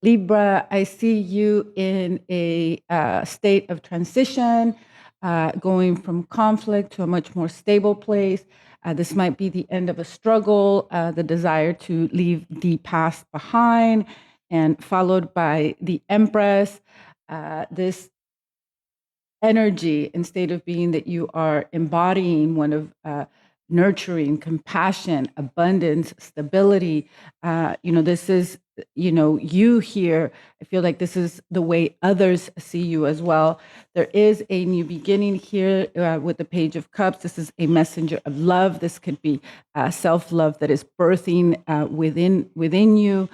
Libra, I see you in a state of transition, going from conflict to a much more stable place. This might be the end of a struggle, the desire to leave the past behind, and followed by the Empress. This energy and state of being that you are embodying, one of nurturing, compassion, abundance, stability. This is, you here. I feel like this is the way others see you as well. There is a new beginning here with the Page of Cups. This is a messenger of love. This could be self-love that is birthing within you.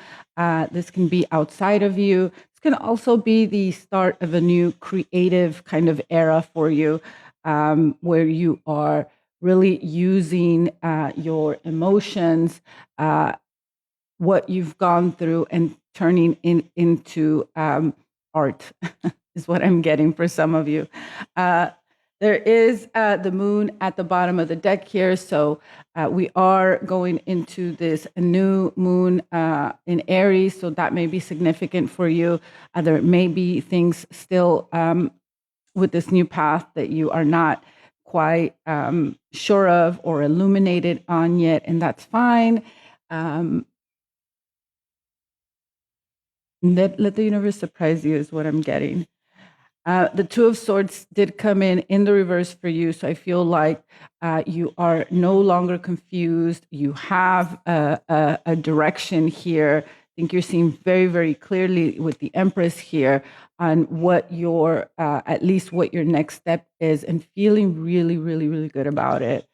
This can be outside of you. This can also be the start of a new creative kind of era for you, where you are really using your emotions, what you've gone through, and turning into art is what I'm getting for some of you. There is the moon at the bottom of the deck here, so we are going into this new moon in Aries, so that may be significant for you. There may be things still with this new path that you are not quite sure of or illuminated on yet, and that's fine. Let the universe surprise you is what I'm getting. The Two of Swords did come in the reverse for you, so I feel like you are no longer confused. You have a direction here. I think you're seeing very, very clearly with the Empress here on what your, at least what your next step is, and feeling really, really, really good about it.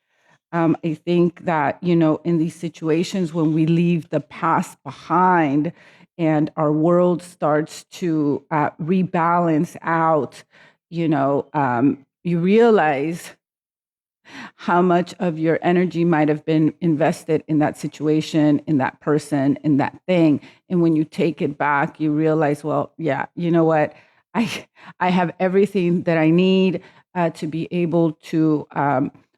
I think that, in these situations when we leave the past behind and our world starts to rebalance out, you realize how much of your energy might have been invested in that situation, in that person, in that thing. And when you take it back, you realize, well, yeah, you know what? I have everything that I need to be able to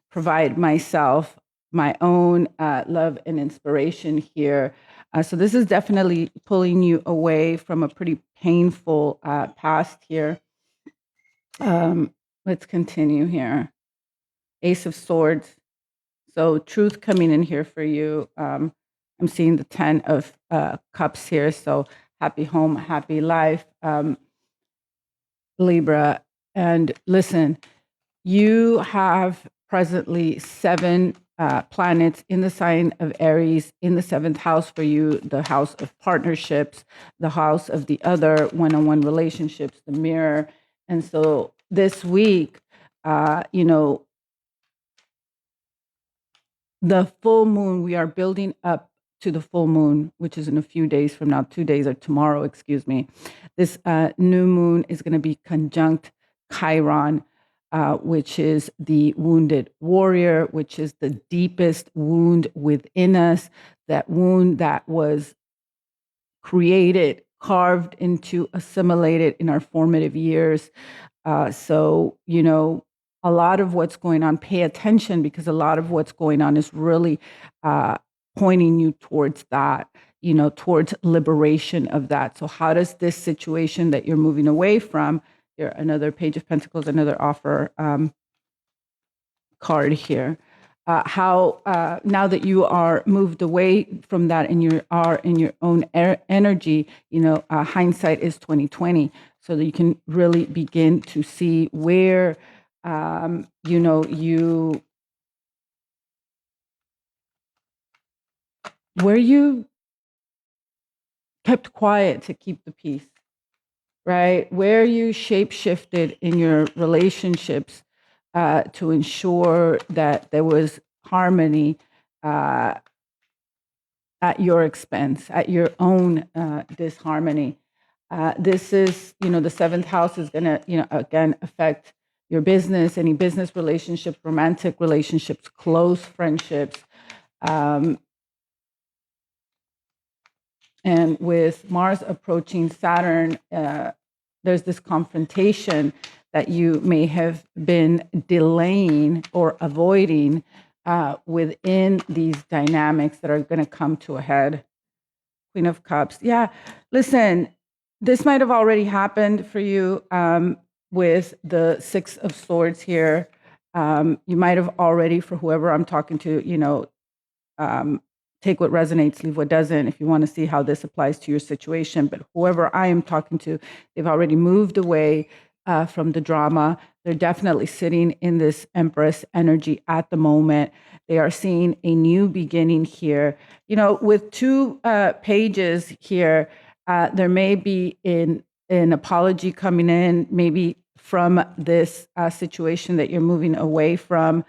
provide myself my own love and inspiration here. So this is definitely pulling you away from a pretty painful past here. Let's continue here. Ace of Swords. So truth coming in here for you. I'm seeing the 10 of Cups here. So happy home, happy life, Libra. And listen, you have presently 7 planets in the sign of Aries in the 7th house for you, the house of partnerships, the house of the other one-on-one relationships, the mirror. And so this week, the full moon, we are building up to the full moon, which is in a few days from now, 2 days or tomorrow, excuse me. This new moon is going to be conjunct Chiron, which is the wounded warrior, which is the deepest wound within us, that wound that was created, carved into, assimilated in our formative years. So, a lot of what's going on, pay attention, because a lot of what's going on is really pointing you towards that, towards liberation of that. So how does this situation that you're moving away from, here, another Page of Pentacles, another offer card here, how now that you are moved away from that and you are in your own energy, hindsight is 2020, so that you can really begin to see where where you kept quiet to keep the peace, right? Where you shape shifted in your relationships to ensure that there was harmony at your expense, at your own disharmony. This is, the 7th house is going to, again, affect your business, any business relationships, romantic relationships, close friendships. And with Mars approaching Saturn, there's this confrontation that you may have been delaying or avoiding within these dynamics that are going to come to a head. Queen of Cups. Yeah, listen, This might have already happened for you with the Six of Swords here. You might have already, for whoever I'm talking to, take what resonates, leave what doesn't, if you want to see how this applies to your situation. But whoever I am talking to, they've already moved away from the drama. They're definitely sitting in this Empress energy at the moment. They are seeing a new beginning here. With two pages here, there may be an apology coming in, maybe from this situation that you're moving away from.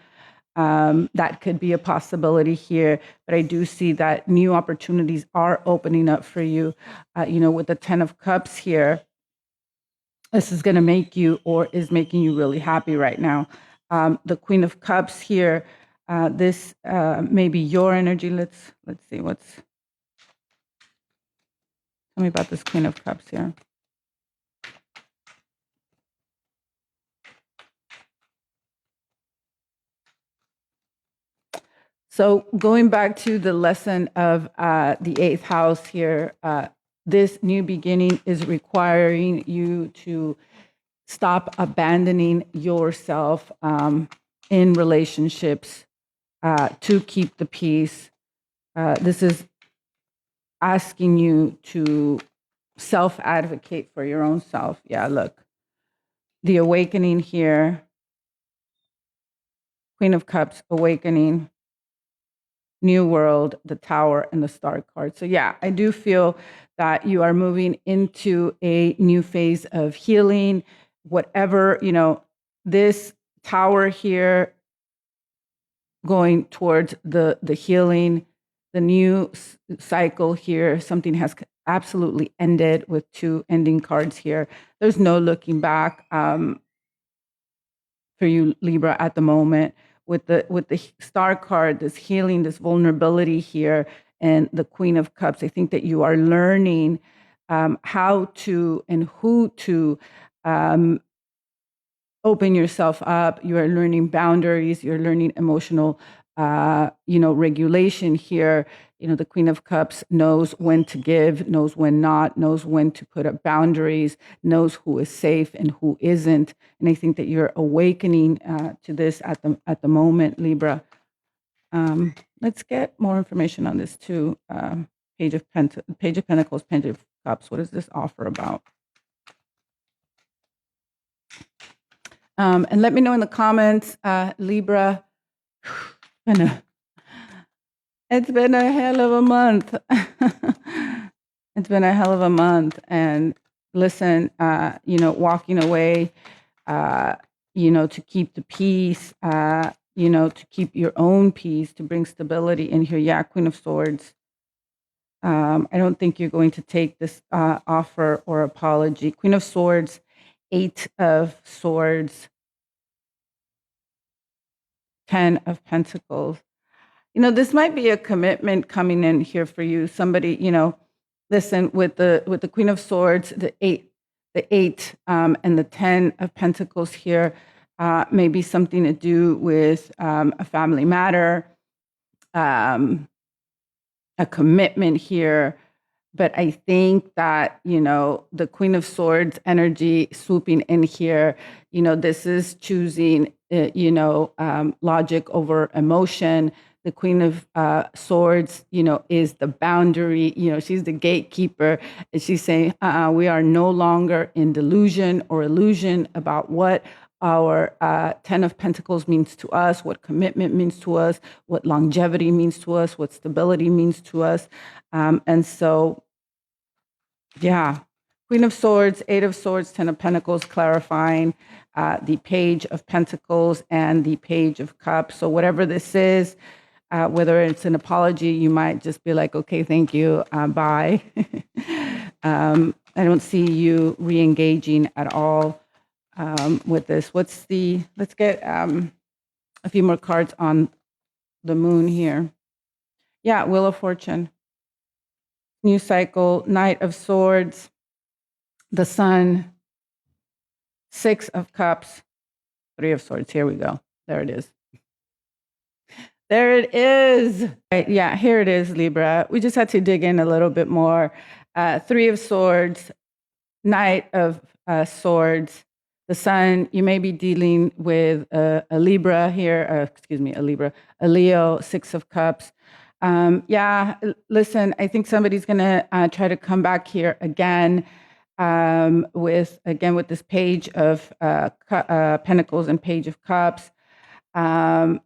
That could be a possibility here, but I do see that new opportunities are opening up for you. With the Ten of Cups here, this is going to make you, or is making you, really happy right now. The Queen of Cups here, this may be your energy. Let's see tell me about this Queen of Cups here. So going back to the lesson of the eighth house here, this new beginning is requiring you to stop abandoning yourself in relationships to keep the peace. This is asking you to self-advocate for your own self. Yeah, look, the awakening here, Queen of Cups, awakening, New World, the Tower, and the Star card. So yeah, I do feel that you are moving into a new phase of healing. Whatever, this Tower here, going towards the healing, the new cycle here. Something has absolutely ended with two ending cards here. There's no looking back for you, Libra, at the moment. With the Star card, this healing, this vulnerability here, and the Queen of Cups, I think that you are learning how to and who to open yourself up. You are learning boundaries. You're learning emotional, regulation here. The Queen of Cups knows when to give, knows when not, knows when to put up boundaries, knows who is safe and who isn't. And I think that you're awakening to this at the moment, Libra. Let's get more information on this too. Page of Pentacles, Page of Cups. What is this offer about? And let me know in the comments, Libra. It's been a hell of a month. It's been a hell of a month. And listen, walking away, to keep the peace, to keep your own peace, to bring stability in here. Yeah, Queen of Swords. I don't think you're going to take this offer or apology. Queen of Swords, Eight of Swords, Ten of Pentacles. This might be a commitment coming in here for you. Somebody, listen, with the Queen of Swords, the eight, and the 10 of Pentacles here, maybe something to do with a family matter, a commitment here. But I think that, the Queen of Swords energy swooping in here, this is choosing, logic over emotion. The Queen of Swords, is the boundary, she's the gatekeeper. And she's saying, we are no longer in delusion or illusion about what our 10 of Pentacles means to us, what commitment means to us, what longevity means to us, what stability means to us. And so, yeah, Queen of Swords, Eight of Swords, 10 of Pentacles, clarifying the Page of Pentacles and the Page of Cups. So whatever this is, whether it's an apology, you might just be like, okay, thank you, bye. I don't see you re-engaging at all with this. Let's get a few more cards on the moon here. Yeah, Wheel of Fortune. New cycle, Knight of Swords, the Sun, Six of Cups, Three of Swords. Here we go. There it is. There it is. Right, yeah, here it is, Libra. We just had to dig in a little bit more. Three of Swords, Knight of Swords, the Sun, you may be dealing with a Libra here, a Leo, Six of Cups. Listen, I think somebody's going to try to come back here again with this Page of Pentacles and Page of Cups.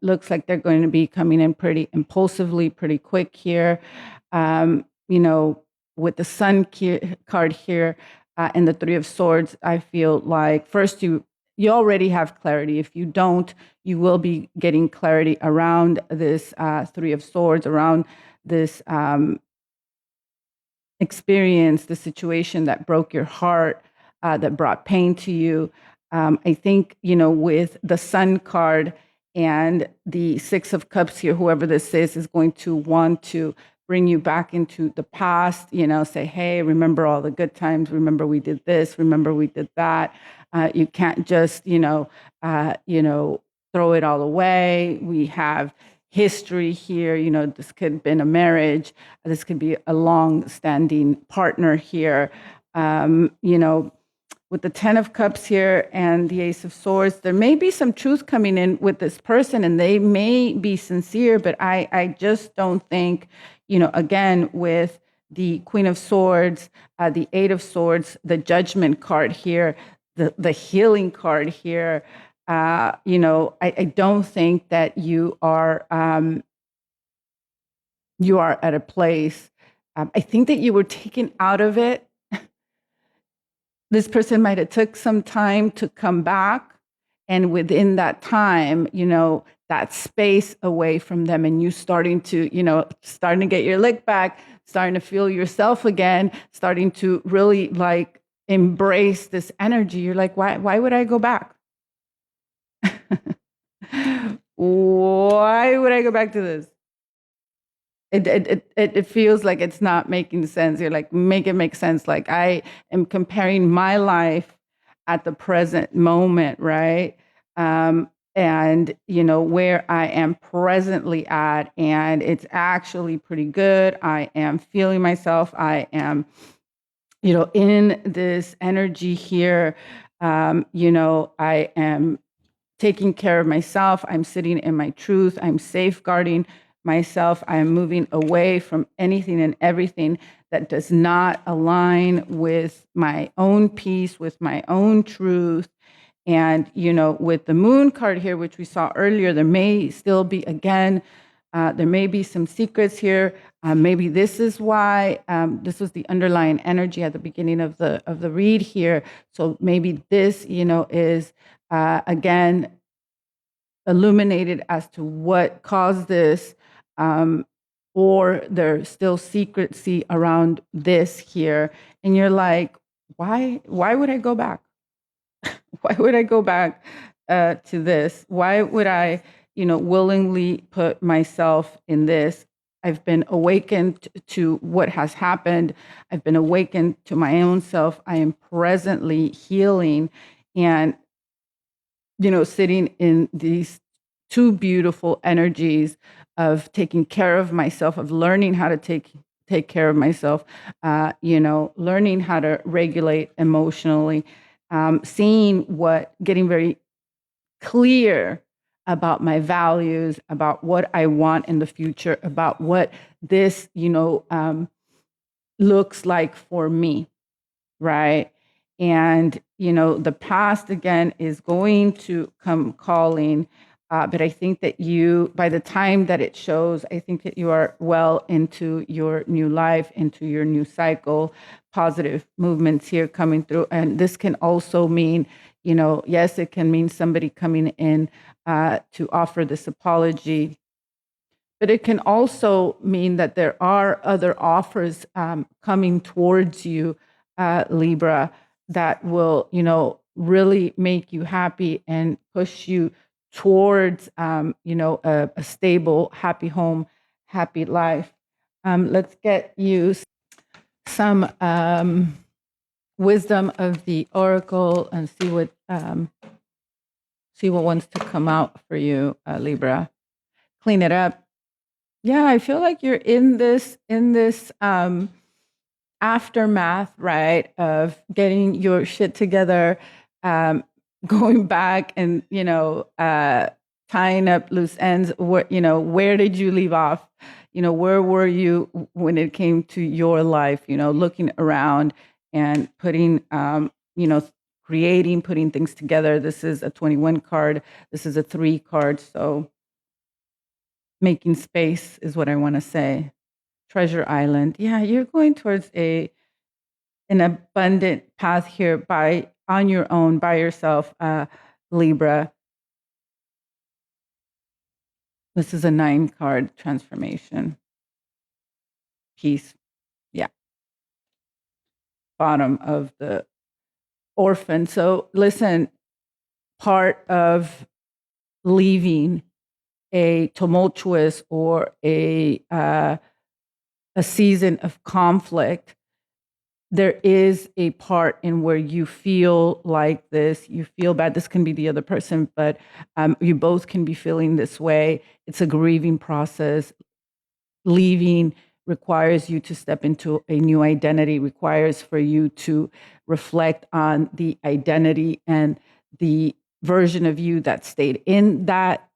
Looks like they're going to be coming in pretty impulsively, pretty quick here. With the Sun card here and the Three of Swords, I feel like first you already have clarity. If you don't, you will be getting clarity around this Three of Swords, around this experience, the situation that broke your heart, that brought pain to you. I think, with the Sun card and the Six of Cups here, whoever this is going to want to bring you back into the past, say, hey, remember all the good times. Remember we did this. Remember we did that. You can't just, throw it all away. We have history here. This could have been a marriage. This could be a long-standing partner here. With the Ten of Cups here and the Ace of Swords, there may be some truth coming in with this person, and they may be sincere, but I just don't think, again, with the Queen of Swords, the Eight of Swords, the Judgment card here, the Healing card here, I don't think that you are at a place. I think that you were taken out of it. This person might have took some time to come back, and within that time, that space away from them, and you starting to get your lick back, starting to feel yourself again, starting to really like embrace this energy. You're like, why would I go back? Why would I go back to this? It feels like it's not making sense. You're like, make it make sense. Like I am comparing my life at the present moment, right? And where I am presently at, and it's actually pretty good. I am feeling myself. I am, in this energy here. I am taking care of myself. I'm sitting in my truth. I'm safeguarding myself. I am moving away from anything and everything that does not align with my own peace, with my own truth. And, with the Moon card here, which we saw earlier, there may still be, again, there may be some secrets here. Maybe this is why this was the underlying energy at the beginning of the read here. So maybe this, is again illuminated as to what caused this, or there's still secrecy around this here, and you're like, why would I go back? Why would I go back to this? Why would I, willingly put myself in this? I've been awakened to what has happened. I've been awakened to my own self. I am presently healing and, sitting in these two beautiful energies of taking care of myself, of learning how to take care of myself, learning how to regulate emotionally, getting very clear about my values, about what I want in the future, about what this, looks like for me, right? And, the past, again, is going to come calling. But I think that by the time that it shows, I think that you are well into your new life, into your new cycle, positive movements here coming through. And this can also mean, yes, it can mean somebody coming in to offer this apology. But it can also mean that there are other offers coming towards you, Libra, that will, really make you happy and push you towards, a stable, happy home, happy life. Let's get you some wisdom of the oracle and see what wants to come out for you, Libra. Clean it up. Yeah, I feel like you're in this aftermath, right, of getting your shit together, um, going back and, tying up loose ends. Where did you leave off? Where were you when it came to your life? Looking around and putting, creating, putting things together. This is a 21 card. This is a 3 card. So making space is what I want to say. Treasure Island. Yeah, you're going towards an abundant path here on your own, by yourself, Libra. This is a 9 card transformation. Peace. Yeah. Bottom of the orphan. So listen, part of leaving a tumultuous or a season of conflict, there is a part in where you feel like this, you feel bad. This can be the other person, but you both can be feeling this way. It's a grieving process. Leaving requires you to step into a new identity, requires for you to reflect on the identity and the version of you that stayed in that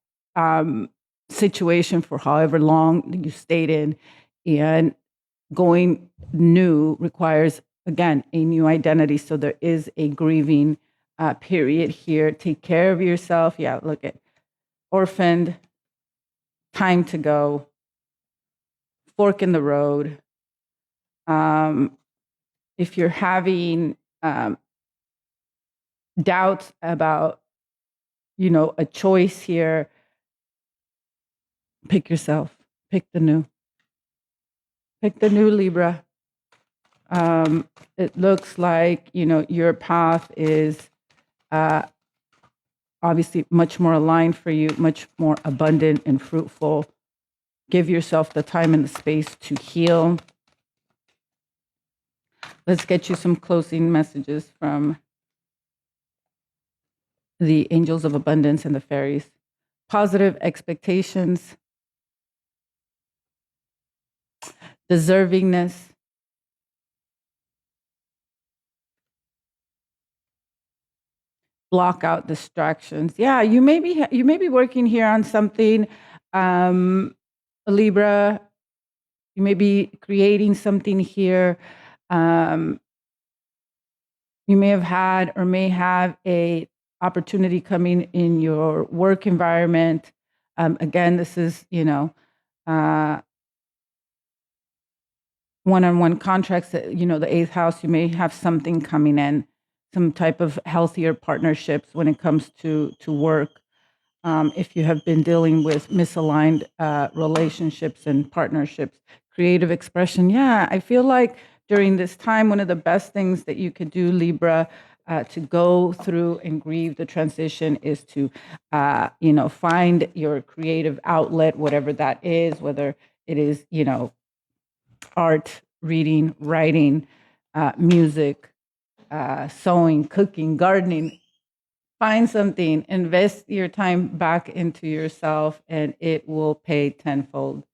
situation for however long you stayed in. And going new requires, again, a new identity. So there is a grieving period here. Take care of yourself. Yeah, look at orphaned, time to go, fork in the road. If you're having doubts about, a choice here, pick yourself. Pick the new. Pick the new, Libra. It looks like, your path is obviously much more aligned for you, much more abundant and fruitful. Give yourself the time and the space to heal. Let's get you some closing messages from the angels of abundance and the fairies. Positive expectations, deservingness, block out distractions. Yeah, you may be working here on something, Libra. You may be creating something here. You may have had or may have a opportunity coming in your work environment. Again, this is, one-on-one contracts that, the eighth house, you may have something coming in, some type of healthier partnerships when it comes to work. If you have been dealing with misaligned relationships and partnerships, creative expression. Yeah, I feel like during this time, one of the best things that you could do, Libra, to go through and grieve the transition is to, find your creative outlet, whatever that is, whether it is, art, reading, writing, music, sewing, cooking, gardening. Find something, invest your time back into yourself, and it will pay tenfold.